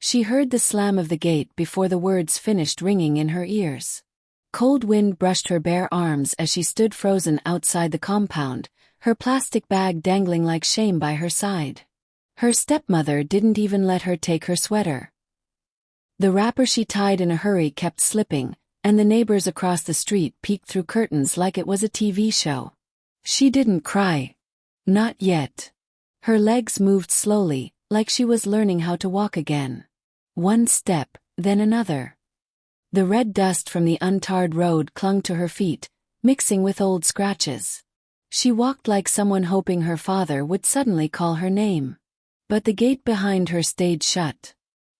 She heard the slam of the gate before the words finished ringing in her ears. Cold wind brushed her bare arms as she stood frozen outside the compound, her plastic bag dangling like shame by her side. Her stepmother didn't even let her take her sweater. The wrapper she tied in a hurry kept slipping, and the neighbors across the street peeked through curtains like it was a TV show. She didn't cry. Not yet. Her legs moved slowly, like she was learning how to walk again. One step, then another. The red dust from the untarred road clung to her feet, mixing with old scratches. She walked like someone hoping her father would suddenly call her name. But the gate behind her stayed shut.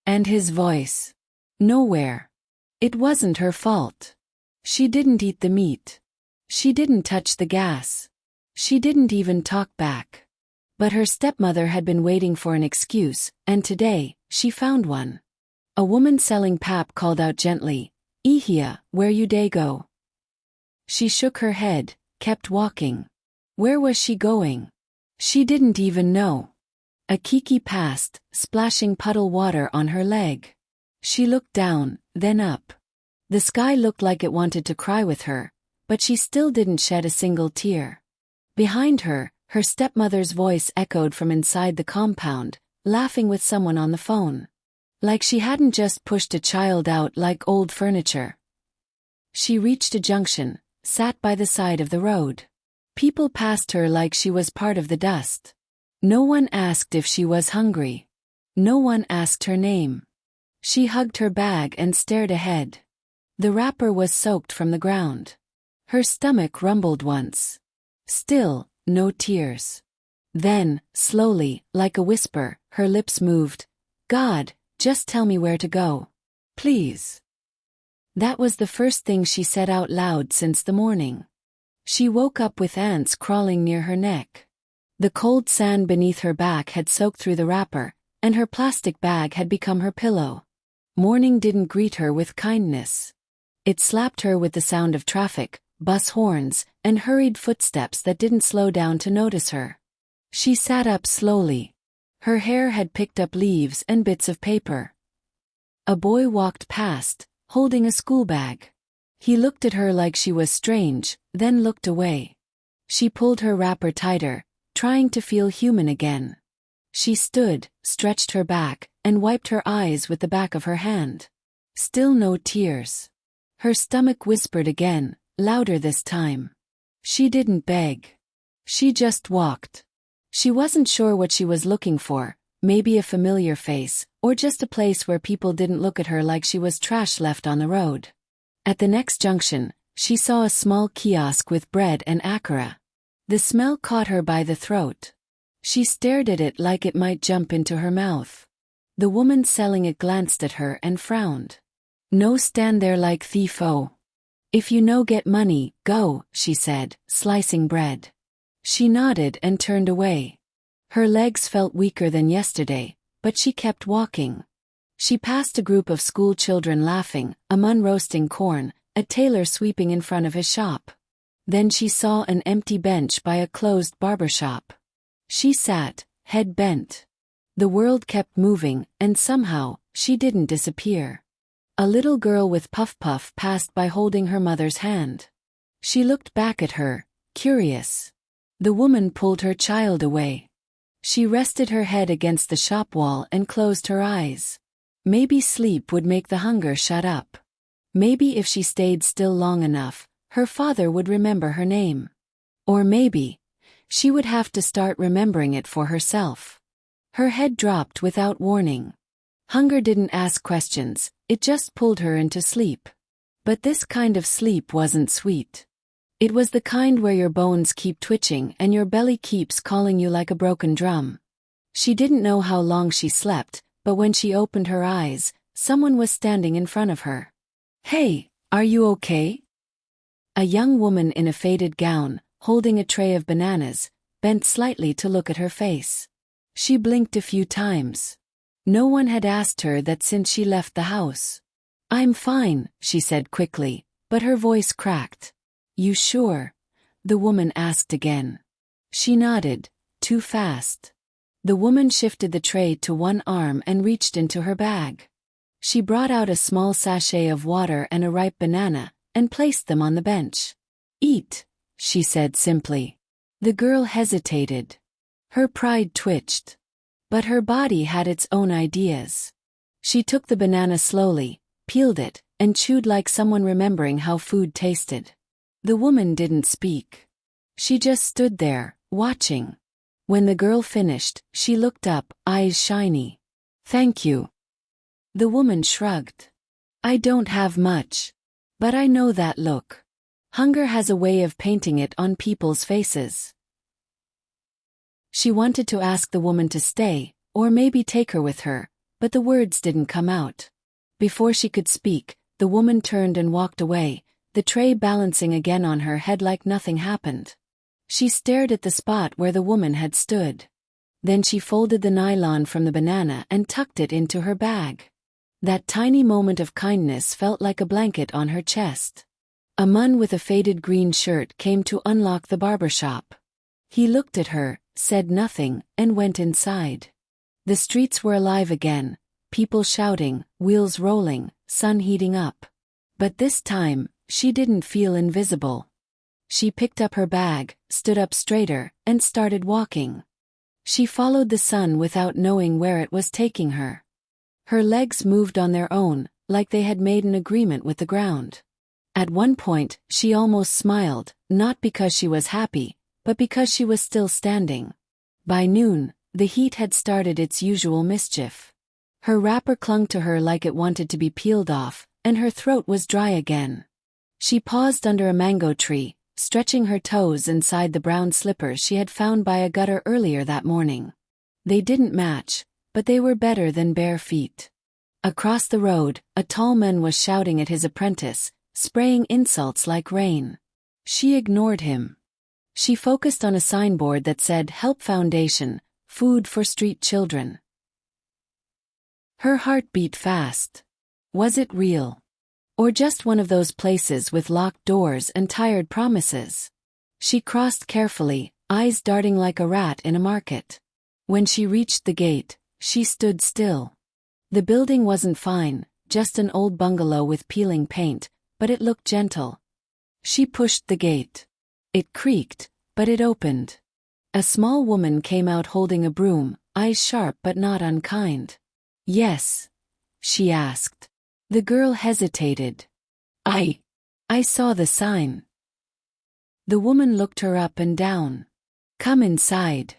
And his voice. Nowhere. It wasn't her fault. She didn't eat the meat. She didn't touch the gas. She didn't even talk back. But her stepmother had been waiting for an excuse, and today, she found one. A woman selling pap called out gently, "Ihia, where you dey go?" She shook her head, kept walking. Where was she going? She didn't even know. A kiki passed, splashing puddle water on her leg. She looked down, then up. The sky looked like it wanted to cry with her, but she still didn't shed a single tear. Behind her, her stepmother's voice echoed from inside the compound, laughing with someone on the phone. Like she hadn't just pushed a child out like old furniture. She reached a junction, sat by the side of the road. People passed her like she was part of the dust. No one asked if she was hungry. No one asked her name. She hugged her bag and stared ahead. The wrapper was soaked from the ground. Her stomach rumbled once. Still, no tears. Then, slowly, like a whisper, her lips moved. "God, just tell me where to go. Please." That was the first thing she said out loud since the morning. She woke up with ants crawling near her neck. The cold sand beneath her back had soaked through the wrapper, and her plastic bag had become her pillow. Morning didn't greet her with kindness. It slapped her with the sound of traffic, bus horns, and hurried footsteps that didn't slow down to notice her. She sat up slowly. Her hair had picked up leaves and bits of paper. A boy walked past, holding a school bag. He looked at her like she was strange, then looked away. She pulled her wrapper tighter, trying to feel human again. She stood, stretched her back, and wiped her eyes with the back of her hand. Still no tears. Her stomach whispered again, louder this time. She didn't beg. She just walked. She wasn't sure what she was looking for, maybe a familiar face, or just a place where people didn't look at her like she was trash left on the road. At the next junction, she saw a small kiosk with bread and akara. The smell caught her by the throat. She stared at it like it might jump into her mouth. The woman selling it glanced at her and frowned. "No stand there like thief-o. If you no get money, go," she said, slicing bread. She nodded and turned away. Her legs felt weaker than yesterday, but she kept walking. She passed a group of school children laughing, a man roasting corn, a tailor sweeping in front of his shop. Then she saw an empty bench by a closed barber shop. She sat, head bent. The world kept moving, and somehow, she didn't disappear. A little girl with puff-puff passed by holding her mother's hand. She looked back at her, curious. The woman pulled her child away. She rested her head against the shop wall and closed her eyes. Maybe sleep would make the hunger shut up. Maybe if she stayed still long enough, her father would remember her name. Or maybe, she would have to start remembering it for herself. Her head dropped without warning. Hunger didn't ask questions, it just pulled her into sleep. But this kind of sleep wasn't sweet. It was the kind where your bones keep twitching and your belly keeps calling you like a broken drum. She didn't know how long she slept, but when she opened her eyes, someone was standing in front of her. "Hey, are you okay?" A young woman in a faded gown, holding a tray of bananas, bent slightly to look at her face. She blinked a few times. No one had asked her that since she left the house. "I'm fine," she said quickly, but her voice cracked. "You sure?" the woman asked again. She nodded, too fast. The woman shifted the tray to one arm and reached into her bag. She brought out a small sachet of water and a ripe banana, and placed them on the bench. "Eat," she said simply. The girl hesitated. Her pride twitched. But her body had its own ideas. She took the banana slowly, peeled it, and chewed like someone remembering how food tasted. The woman didn't speak. She just stood there, watching. When the girl finished, she looked up, eyes shiny. "Thank you." The woman shrugged. "I don't have much. But I know that look. Hunger has a way of painting it on people's faces." She wanted to ask the woman to stay, or maybe take her with her, but the words didn't come out. Before she could speak, the woman turned and walked away, the tray balancing again on her head like nothing happened. She stared at the spot where the woman had stood. Then she folded the nylon from the banana and tucked it into her bag. That tiny moment of kindness felt like a blanket on her chest. A man with a faded green shirt came to unlock the barber shop. He looked at her, said nothing, and went inside. The streets were alive again, people shouting, wheels rolling, sun heating up. But this time, she didn't feel invisible. She picked up her bag, stood up straighter, and started walking. She followed the sun without knowing where it was taking her. Her legs moved on their own, like they had made an agreement with the ground. At one point, she almost smiled, not because she was happy, but because she was still standing. By noon, the heat had started its usual mischief. Her wrapper clung to her like it wanted to be peeled off, and her throat was dry again. She paused under a mango tree, stretching her toes inside the brown slippers she had found by a gutter earlier that morning. They didn't match, but they were better than bare feet. Across the road, a tall man was shouting at his apprentice, spraying insults like rain. She ignored him. She focused on a signboard that said Help Foundation, Food for Street Children. Her heart beat fast. Was it real? Or just one of those places with locked doors and tired promises? She crossed carefully, eyes darting like a rat in a market. When she reached the gate, she stood still. The building wasn't fine, just an old bungalow with peeling paint, but it looked gentle. She pushed the gate. It creaked, but it opened. A small woman came out holding a broom, eyes sharp but not unkind. "Yes?" she asked. The girl hesitated. I saw the sign." The woman looked her up and down. "Come inside."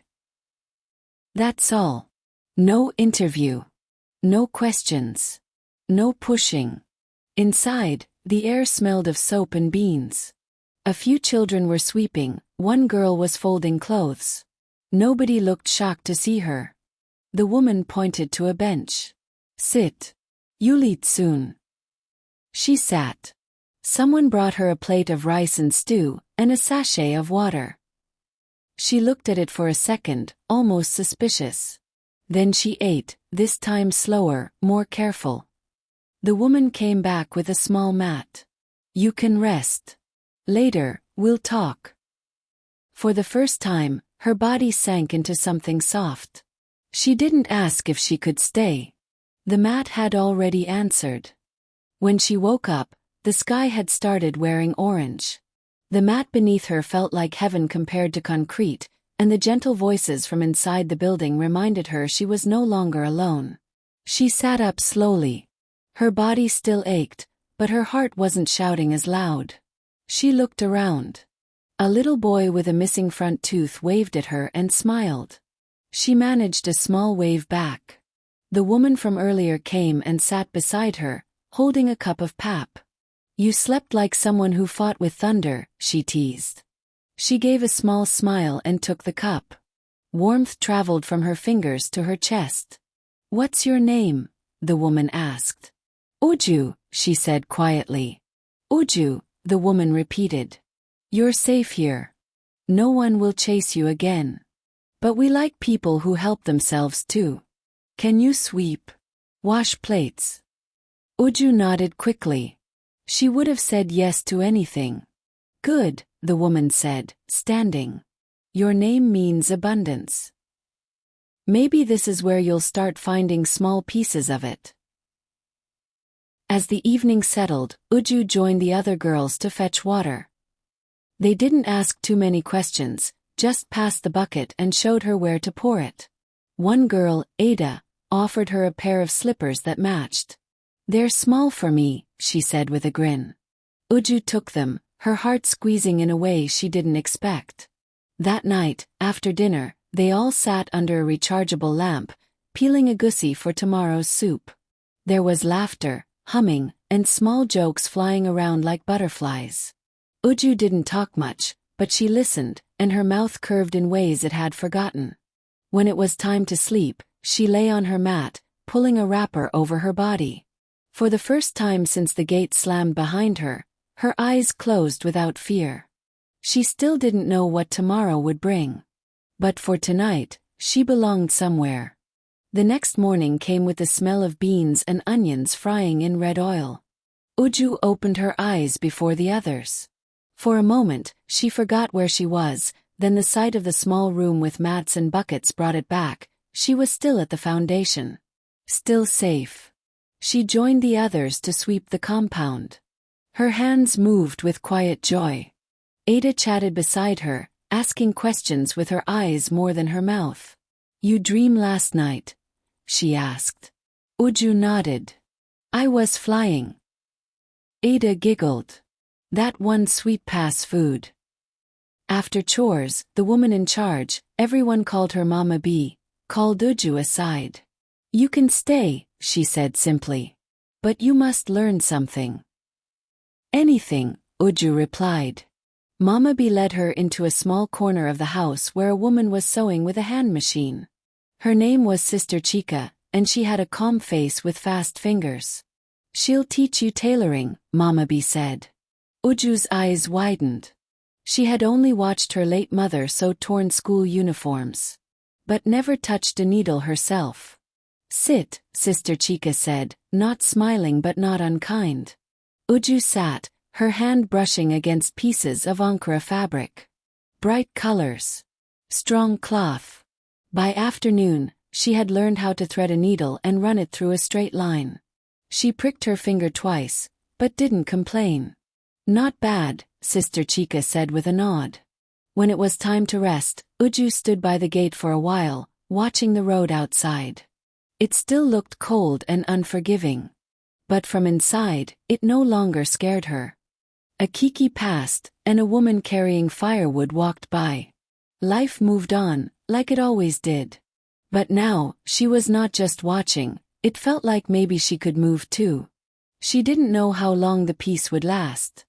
That's all. No interview. No questions. No pushing. Inside, the air smelled of soap and beans. A few children were sweeping, one girl was folding clothes. Nobody looked shocked to see her. The woman pointed to a bench. "Sit. You'll eat soon." She sat. Someone brought her a plate of rice and stew, and a sachet of water. She looked at it for a second, almost suspicious. Then she ate, this time slower, more careful. The woman came back with a small mat. "You can rest. Later, we'll talk." For the first time, her body sank into something soft. She didn't ask if she could stay. The mat had already answered. When she woke up, the sky had started wearing orange. The mat beneath her felt like heaven compared to concrete, and the gentle voices from inside the building reminded her she was no longer alone. She sat up slowly. Her body still ached, but her heart wasn't shouting as loud. She looked around. A little boy with a missing front tooth waved at her and smiled. She managed a small wave back. The woman from earlier came and sat beside her, holding a cup of pap. "You slept like someone who fought with thunder," she teased. She gave a small smile and took the cup. Warmth traveled from her fingers to her chest. "What's your name?" the woman asked. "Uju," she said quietly. "Uju," the woman repeated. "You're safe here. No one will chase you again. But we like people who help themselves too. Can you sweep? Wash plates?" Uju nodded quickly. She would have said yes to anything. "Good," the woman said, standing. "Your name means abundance." Maybe this is where you'll start finding small pieces of it. As the evening settled, Uju joined the other girls to fetch water. They didn't ask too many questions, just passed the bucket and showed her where to pour it. One girl, Ada, offered her a pair of slippers that matched. "They're small for me," she said with a grin. Uju took them, her heart squeezing in a way she didn't expect. That night, after dinner, they all sat under a rechargeable lamp, peeling a gussie for tomorrow's soup. There was laughter, humming, and small jokes flying around like butterflies. Uju didn't talk much, but she listened, and her mouth curved in ways it had forgotten. When it was time to sleep, she lay on her mat, pulling a wrapper over her body. For the first time since the gate slammed behind her, her eyes closed without fear. She still didn't know what tomorrow would bring. But for tonight, she belonged somewhere. The next morning came with the smell of beans and onions frying in red oil. Uju opened her eyes before the others. For a moment, she forgot where she was, then the sight of the small room with mats and buckets brought it back. She was still at the foundation. Still safe. She joined the others to sweep the compound. Her hands moved with quiet joy. Ada chatted beside her, asking questions with her eyes more than her mouth. "You dreamed last night?" she asked. Uju nodded. "I was flying." Ada giggled. "That one sweep past food." After chores, the woman in charge, everyone called her Mama B, called Uju aside. "You can stay," she said simply. "But you must learn something." "Anything," Uju replied. Mama B led her into a small corner of the house where a woman was sewing with a hand machine. Her name was Sister Chica, and she had a calm face with fast fingers. "She'll teach you tailoring," Mama B said. Uju's eyes widened. She had only watched her late mother sew torn school uniforms, but never touched a needle herself. "Sit," Sister Chica said, not smiling but not unkind. Uju sat, her hand brushing against pieces of Ankara fabric. Bright colors. Strong cloth. By afternoon, she had learned how to thread a needle and run it through a straight line. She pricked her finger twice, but didn't complain. "Not bad," Sister Chica said with a nod. When it was time to rest, Uju stood by the gate for a while, watching the road outside. It still looked cold and unforgiving. But from inside, it no longer scared her. A kiki passed, and a woman carrying firewood walked by. Life moved on, like it always did. But now, she was not just watching, it felt like maybe she could move too. She didn't know how long the peace would last.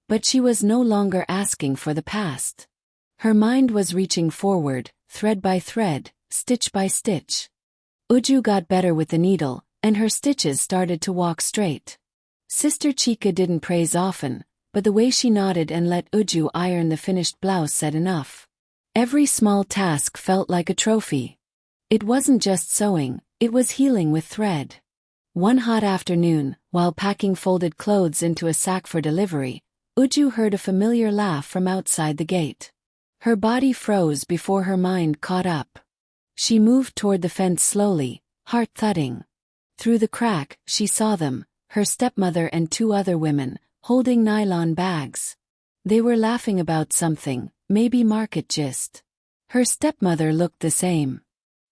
But she was no longer asking for the past. Her mind was reaching forward, thread by thread, stitch by stitch. Uju got better with the needle, and her stitches started to walk straight. Sister Chica didn't praise often, but the way she nodded and let Uju iron the finished blouse said enough. Every small task felt like a trophy. It wasn't just sewing, it was healing with thread. One hot afternoon, while packing folded clothes into a sack for delivery, Uju heard a familiar laugh from outside the gate. Her body froze before her mind caught up. She moved toward the fence slowly, heart thudding. Through the crack, she saw them, her stepmother and two other women, holding nylon bags. They were laughing about something, maybe market gist. Her stepmother looked the same.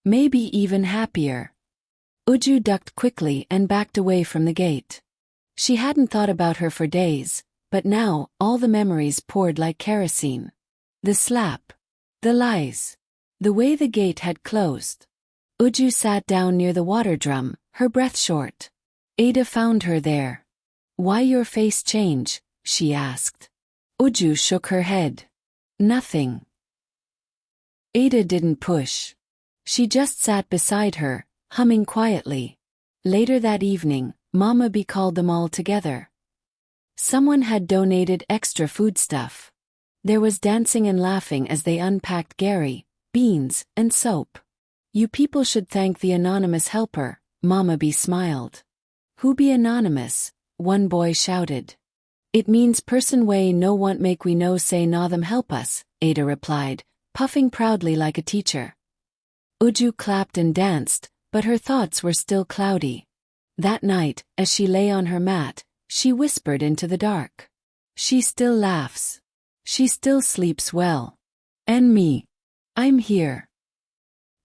Maybe even happier. Uju ducked quickly and backed away from the gate. She hadn't thought about her for days, but now, all the memories poured like kerosene. The slap. The lies. The way the gate had closed. Uju sat down near the water drum, her breath short. Ada found her there. "Why your face change?" she asked. Uju shook her head. "Nothing." Ada didn't push. She just sat beside her, humming quietly. Later that evening, Mama B called them all together. Someone had donated extra foodstuff. There was dancing and laughing as they unpacked Gary, beans, and soap. "You people should thank the anonymous helper," Mama B smiled. "Who be anonymous?" one boy shouted. "It means person way no want make we know say na them help us," Ada replied, puffing proudly like a teacher. Uju clapped and danced, but her thoughts were still cloudy. That night, as she lay on her mat, she whispered into the dark. She still laughs. She still sleeps well. And me. I'm here.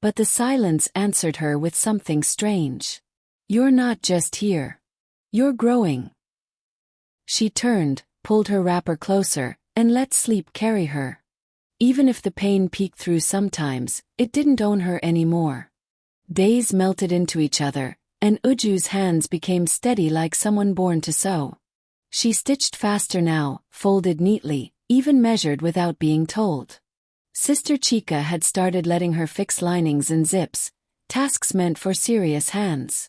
But the silence answered her with something strange. You're not just here. You're growing. She turned, pulled her wrapper closer, and let sleep carry her. Even if the pain peeked through sometimes, it didn't own her anymore. Days melted into each other, and Uju's hands became steady like someone born to sew. She stitched faster now, folded neatly, even measured without being told. Sister Chica had started letting her fix linings and zips, tasks meant for serious hands.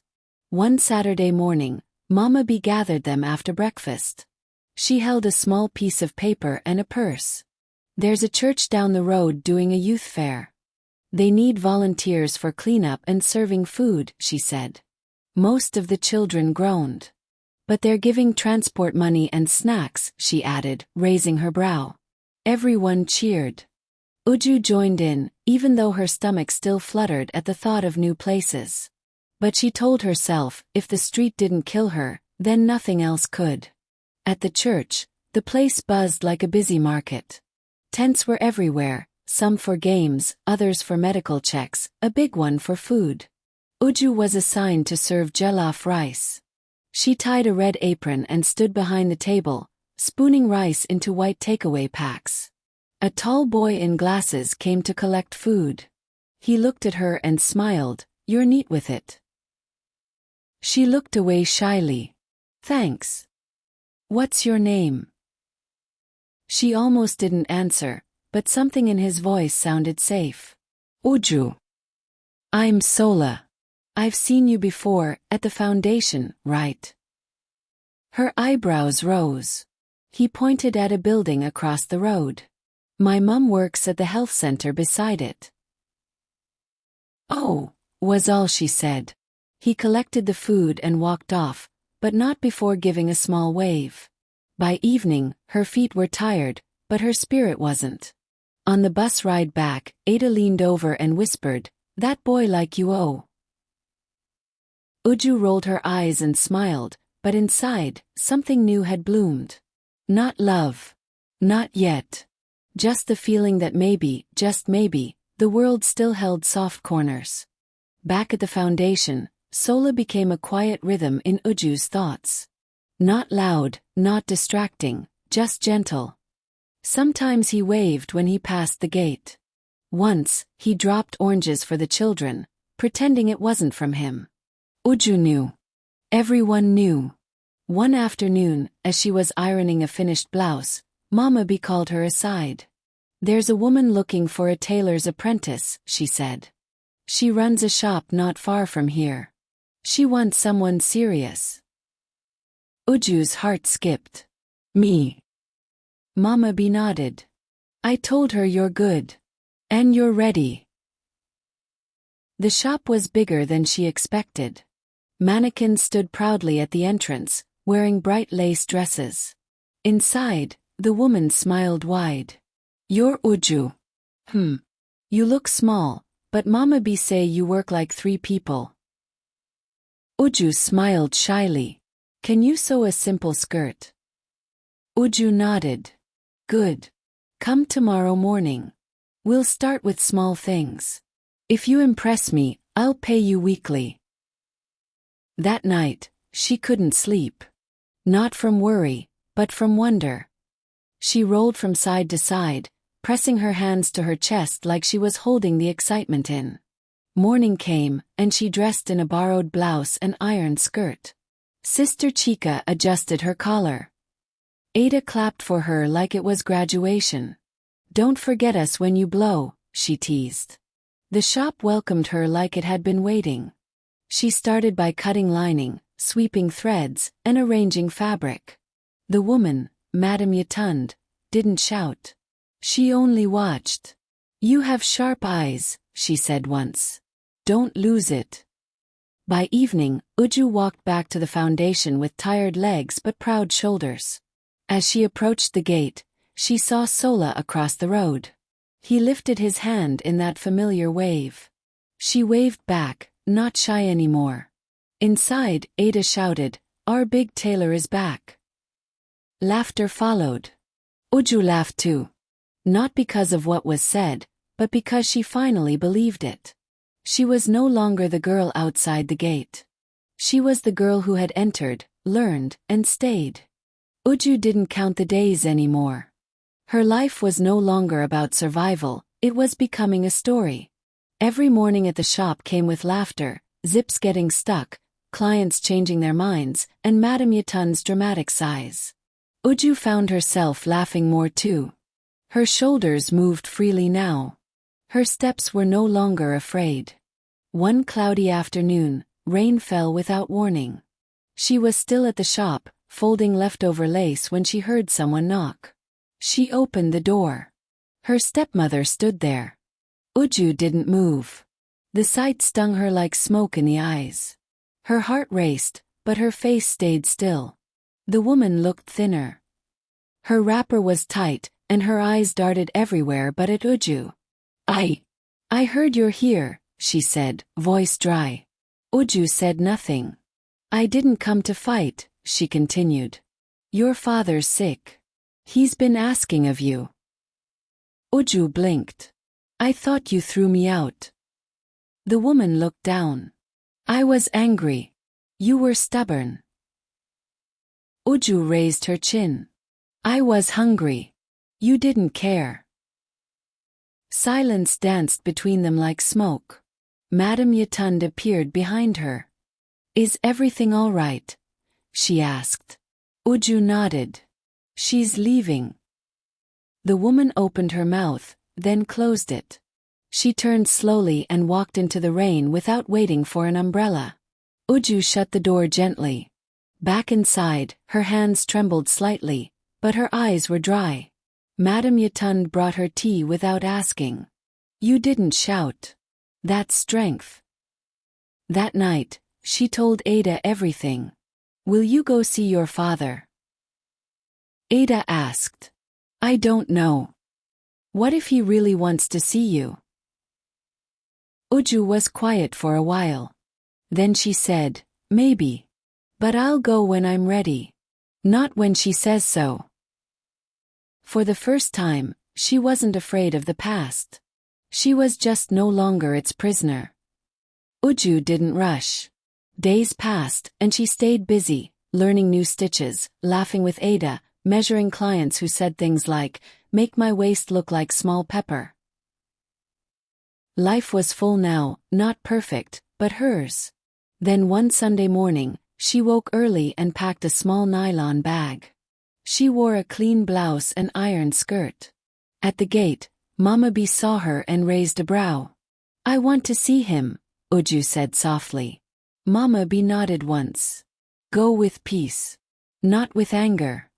One Saturday morning, Mama Bee gathered them after breakfast. She held a small piece of paper and a purse. There's a church down the road doing a youth fair. They need volunteers for cleanup and serving food, she said. Most of the children groaned. But they're giving transport money and snacks, she added, raising her brow. Everyone cheered. Uju joined in, even though her stomach still fluttered at the thought of new places. But she told herself, if the street didn't kill her, then nothing else could. At the church, the place buzzed like a busy market. Tents were everywhere, some for games, others for medical checks, a big one for food. Uju was assigned to serve jollof rice. She tied a red apron and stood behind the table, spooning rice into white takeaway packs. A tall boy in glasses came to collect food. He looked at her and smiled, "You're neat with it." She looked away shyly. "Thanks. What's your name?" She almost didn't answer, but something in his voice sounded safe. "Uju." "I'm Sola. I've seen you before, at the foundation, right?" Her eyebrows rose. He pointed at a building across the road. "My mum works at the health center beside it." "Oh," was all she said. He collected the food and walked off, but not before giving a small wave. By evening, her feet were tired, but her spirit wasn't. On the bus ride back, Ada leaned over and whispered, "That boy like you, oh." Uju rolled her eyes and smiled, but inside, something new had bloomed. Not love. Not yet. Just the feeling that maybe, just maybe, the world still held soft corners. Back at the foundation, Sola became a quiet rhythm in Uju's thoughts. Not loud, not distracting, just gentle. Sometimes he waved when he passed the gate. Once, he dropped oranges for the children, pretending it wasn't from him. Uju knew. Everyone knew. One afternoon, as she was ironing a finished blouse, Mama Bee called her aside. "There's a woman looking for a tailor's apprentice," she said. "She runs a shop not far from here. She wants someone serious." Uju's heart skipped. "Me?" Mama Bee nodded. "I told her you're good. And you're ready." The shop was bigger than she expected. Mannequins stood proudly at the entrance, wearing bright lace dresses. Inside, the woman smiled wide. "You're Uju." You look small, but Mama Bee say you work like 3 people." Uju smiled shyly. "Can you sew a simple skirt?" Uju nodded. "Good. Come tomorrow morning. We'll start with small things. If you impress me, I'll pay you weekly." That night, she couldn't sleep. Not from worry, but from wonder. She rolled from side to side, pressing her hands to her chest like she was holding the excitement in. Morning came, and she dressed in a borrowed blouse and ironed skirt. Sister Chica adjusted her collar. Ada clapped for her like it was graduation. "Don't forget us when you blow," she teased. The shop welcomed her like it had been waiting. She started by cutting lining, sweeping threads, and arranging fabric. The woman, Madame Yatund, didn't shout. She only watched. "You have sharp eyes," she said once. "Don't lose it." By evening, Uju walked back to the foundation with tired legs but proud shoulders. As she approached the gate, she saw Sola across the road. He lifted his hand in that familiar wave. She waved back, not shy anymore. Inside, Ada shouted, "Our big tailor is back." Laughter followed. Uju laughed too. Not because of what was said, but because she finally believed it. She was no longer the girl outside the gate. She was the girl who had entered, learned, and stayed. Uju didn't count the days anymore. Her life was no longer about survival, it was becoming a story. Every morning at the shop came with laughter, zips getting stuck, clients changing their minds, and Madame Yatun's dramatic sighs. Uju found herself laughing more too. Her shoulders moved freely now. Her steps were no longer afraid. One cloudy afternoon, rain fell without warning. She was still at the shop, folding leftover lace when she heard someone knock. She opened the door. Her stepmother stood there. Uju didn't move. The sight stung her like smoke in the eyes. Her heart raced, but her face stayed still. The woman looked thinner. Her wrapper was tight, and her eyes darted everywhere but at Uju. I heard you're here," she said, voice dry. Uju said nothing. "I didn't come to fight," she continued. "Your father's sick. He's been asking of you." Uju blinked. "I thought you threw me out." The woman looked down. "I was angry. You were stubborn." Uju raised her chin. "I was hungry. You didn't care." Silence danced between them like smoke. Madame Yatund appeared behind her. "Is everything all right?" she asked. Uju nodded. "She's leaving." The woman opened her mouth, then closed it. She turned slowly and walked into the rain without waiting for an umbrella. Uju shut the door gently. Back inside, her hands trembled slightly, but her eyes were dry. Madame Yatund brought her tea without asking. "You didn't shout. That's strength." That night, she told Ada everything. "Will you go see your father?" Ada asked. "I don't know. What if he really wants to see you?" Uju was quiet for a while. Then she said, "Maybe. But I'll go when I'm ready. Not when she says so." For the first time, she wasn't afraid of the past. She was just no longer its prisoner. Uju didn't rush. Days passed, and she stayed busy, learning new stitches, laughing with Ada, measuring clients who said things like, "Make my waist look like small pepper." Life was full now, not perfect, but hers. Then one Sunday morning, she woke early and packed a small nylon bag. She wore a clean blouse and iron skirt. At the gate, Mama B saw her and raised a brow. "I want to see him," Uju said softly. Mama B nodded once. "Go with peace. Not with anger."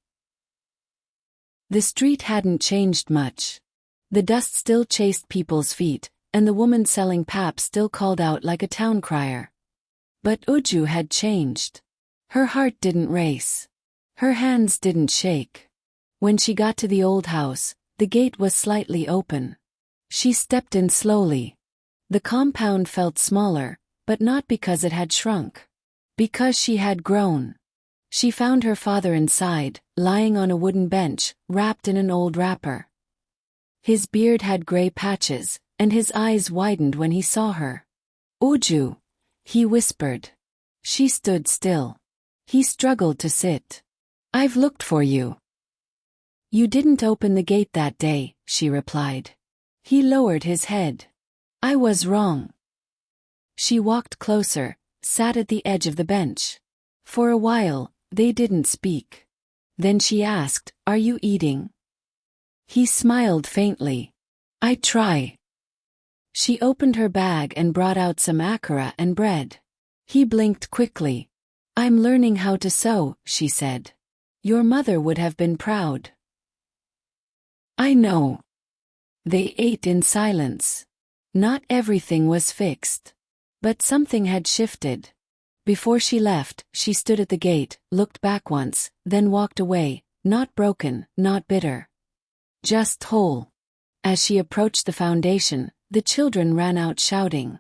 The street hadn't changed much. The dust still chased people's feet, and the woman selling pap still called out like a town crier. But Uju had changed. Her heart didn't race. Her hands didn't shake. When she got to the old house, the gate was slightly open. She stepped in slowly. The compound felt smaller, but not because it had shrunk. Because she had grown. She found her father inside, lying on a wooden bench, wrapped in an old wrapper. His beard had gray patches, and his eyes widened when he saw her. "Uju," he whispered. She stood still. He struggled to sit. "I've looked for you." "You didn't open the gate that day," she replied. He lowered his head. "I was wrong." She walked closer, sat at the edge of the bench. For a while, they didn't speak. Then she asked, "Are you eating?" He smiled faintly. "I try." She opened her bag and brought out some akara and bread. He blinked quickly. "I'm learning how to sew," she said. "Your mother would have been proud." "I know." They ate in silence. Not everything was fixed. But something had shifted. Before she left, she stood at the gate, looked back once, then walked away, not broken, not bitter. Just whole. As she approached the foundation, the children ran out shouting.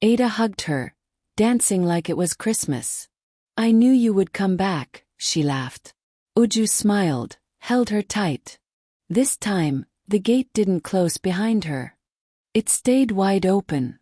Ada hugged her, dancing like it was Christmas. I knew you would come back, she laughed. Uju smiled, held her tight. This time, the gate didn't close behind her. It stayed wide open.